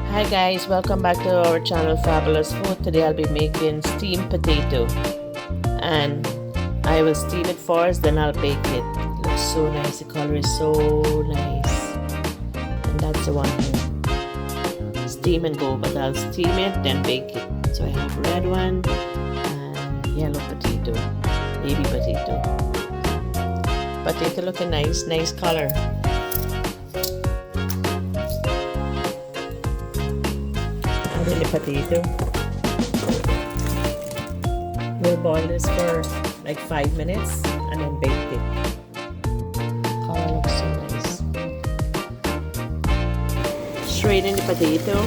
Hi guys, welcome back to our channel Fabulous Food. Today I'll be making steamed potato and I will steam it first, then I'll bake it. It looks so nice, the color is so nice. And that's the one here. Steam and go, but I'll steam it, then bake it. So I have red one and yellow potato, baby potato. Potato looking nice, nice color. Add in the potato. We'll boil this for like 5 minutes and then bake it. Color looks so nice. Straight in the potato.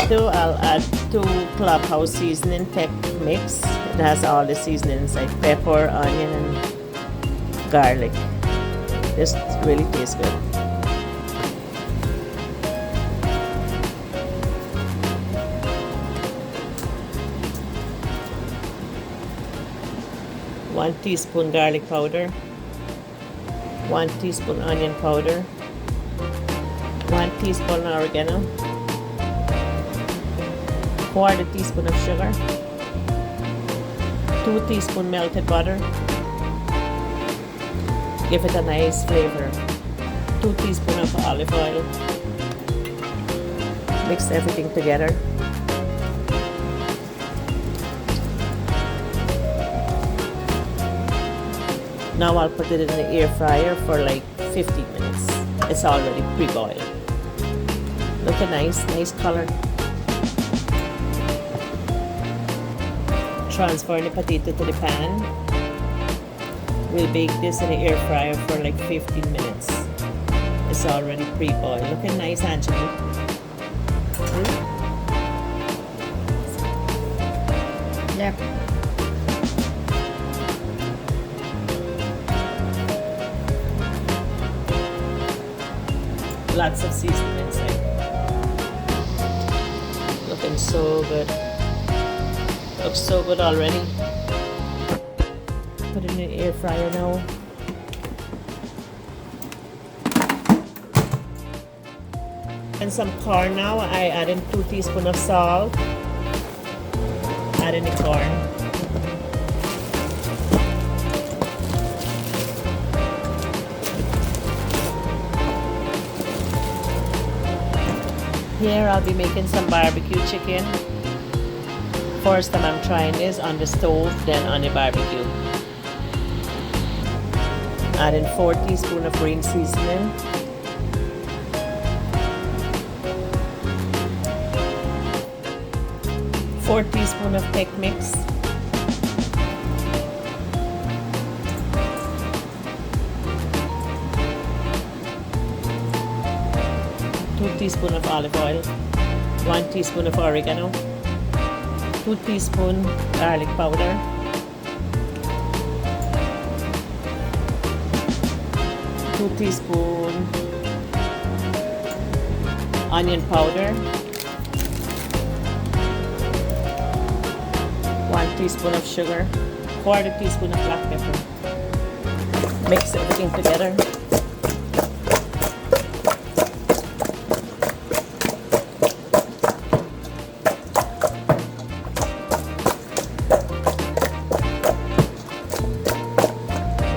So I'll add 2 Clubhouse seasoning tech mix. It has all the seasonings like pepper, onion, and garlic. This really tastes good. One teaspoon garlic powder, 1 teaspoon onion powder, 1 teaspoon oregano, 1/4 teaspoon of sugar, 2 teaspoon melted butter. Give it a nice flavor. 2 teaspoons of olive oil. Mix everything together. Now I'll put it in the air fryer for like 15 minutes. It's already pre-boiled. Look at nice color. Transfer the potato to the pan. We'll bake this in the air fryer for like 15 minutes. It's already pre-boiled. Looking nice, Angelique. Yep. Lots of seasoning inside. Looking so good. Looks so good already. Put it in the air fryer now. And some corn now. I add in 2 teaspoons of salt. Add in the corn. Here I'll be making some barbecue chicken. First time I'm trying this on the stove, then on the barbecue. Add in 4 teaspoons of green seasoning. Four teaspoons of tech mix. Two teaspoons of olive oil. 1 teaspoon of oregano. 2 teaspoons garlic powder. 2 teaspoons onion powder, 1 teaspoon of sugar, 1/4 teaspoon of black pepper. Mix everything together.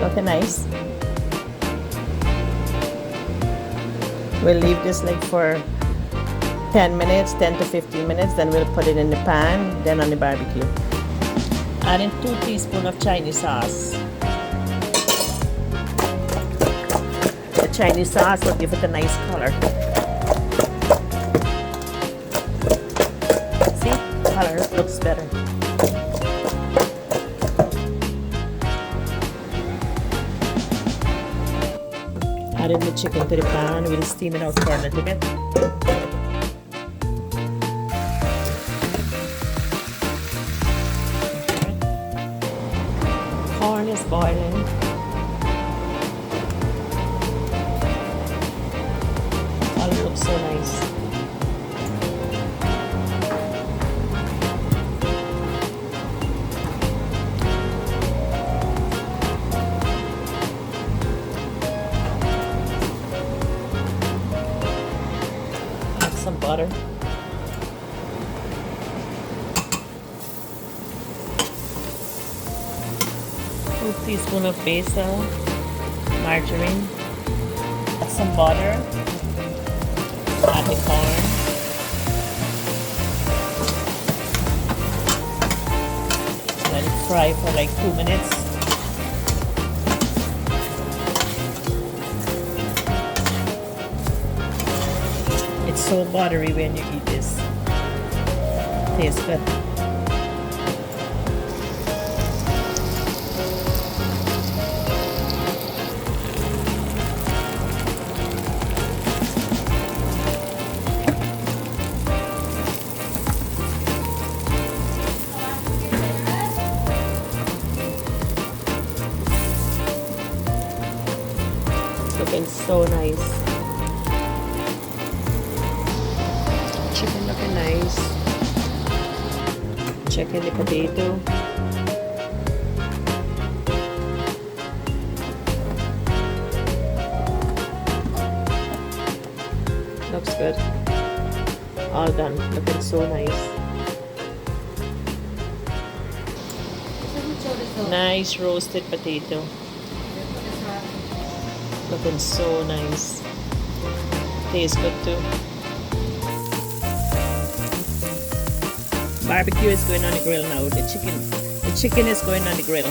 Looking nice. We'll leave this like for 10 minutes, 10 to 15 minutes, then we'll put it in the pan, then on the barbecue. Add in 2 teaspoons of Chinese sauce. The Chinese sauce will give it a nice color. See? Color looks better. Add in the chicken to the pan. We'll steam it out for a little bit. Corn is boiling. Color looks so nice. butter. Two teaspoons of basil, margarine, add some butter, add the corn, let it fry for like 2 minutes. It's so buttery when you eat this. Tastes good. Looking so nice. Chicken looking nice. Checking the potato. Looks good. All done. Looking so nice. Nice roasted potato. Looking so nice. Tastes good too. Barbecue is going on the grill now. The chicken is going on the grill.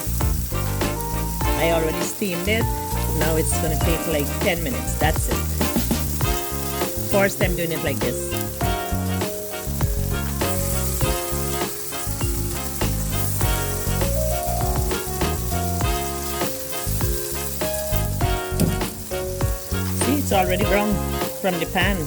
I already steamed it. Now it's gonna take like 10 minutes. That's it. First time doing it like this. See, it's already brown from the pan.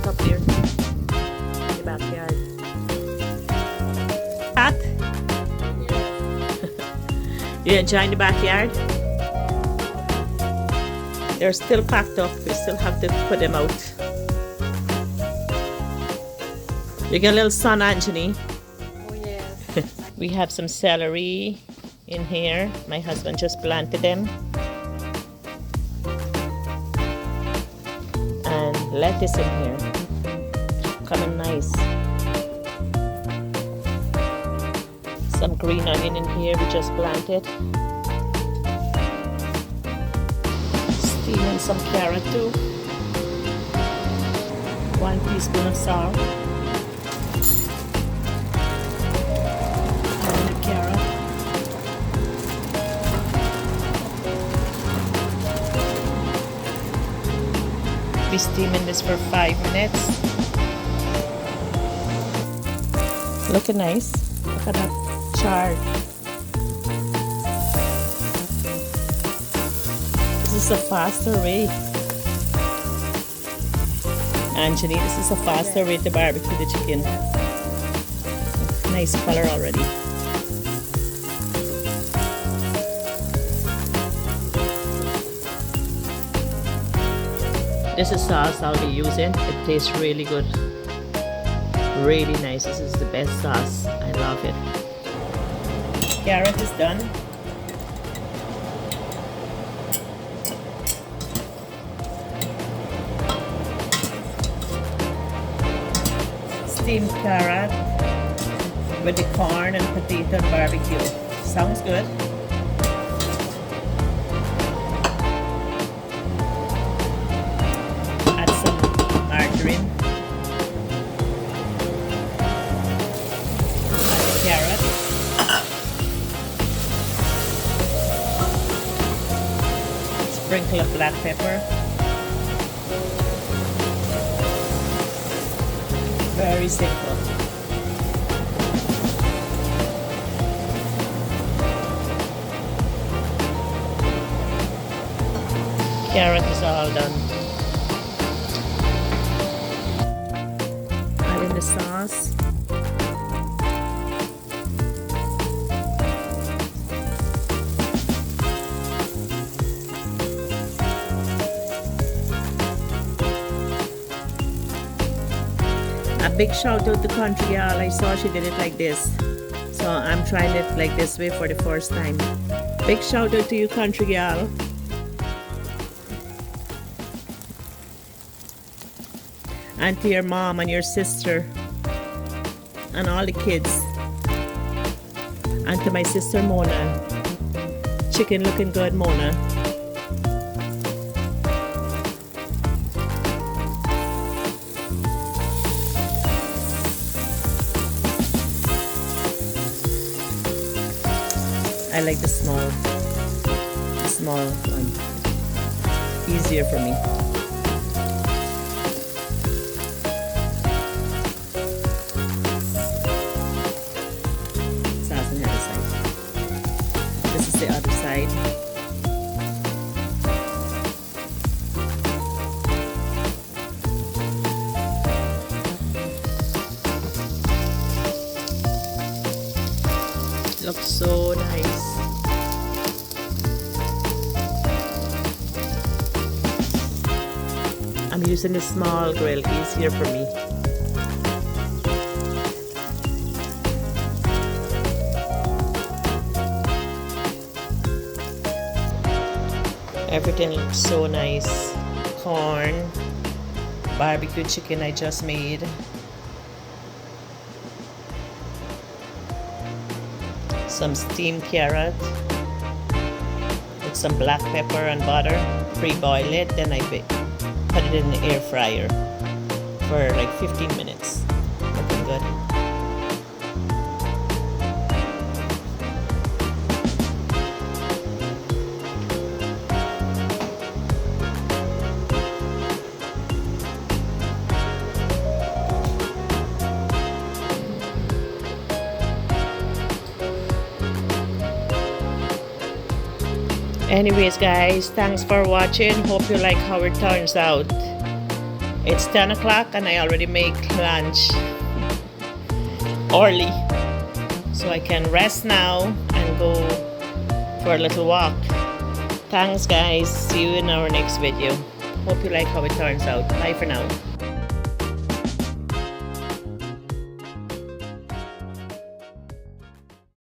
Up here in the backyard. Cat? You enjoying the backyard? They're still packed up. We still have to put them out. You get a little sun, Anjani? Oh yes. We have some celery in here. My husband just planted them. And lettuce in here. Coming nice. Some green onion in here we just planted. Steaming some carrot too. 1 teaspoon of salt. And the carrot. Be steaming this for 5 minutes. Looking nice. Look at that chard. This is a faster way. Anjani, this is a faster way to barbecue the chicken. Nice color already. This is sauce I'll be using. It tastes really good. Really nice. This is the best sauce. I love it. Carrot is done. Steamed carrot with the corn and potato and barbecue. Sounds good. Add some margarine. Carrot, sprinkle of black pepper, very simple. Carrot is all done. Add in the sauce. A big shout out to Country Girl. I saw she did it like this. So I'm trying it like this way for the first time. Big shout out to you, Country Girl. And to your mom and your sister. And all the kids. And to my sister Mona. Chicken looking good, Mona. I like the small one. Easier for me. Sauce on the other side. This is the other side. Looks so nice. I'm using the small grill, easier for me. Everything looks so nice. Corn, barbecue chicken I just made. Some steamed carrot with some black pepper and butter. Pre-boil it, then I put it in the air fryer for like 15 minutes. Looking good. Anyways guys, thanks for watching. Hope you like how it turns out. It's 10 o'clock and I already make lunch early. So I can rest now and go for a little walk. Thanks guys. See you in our next video. Hope you like how it turns out. Bye for now.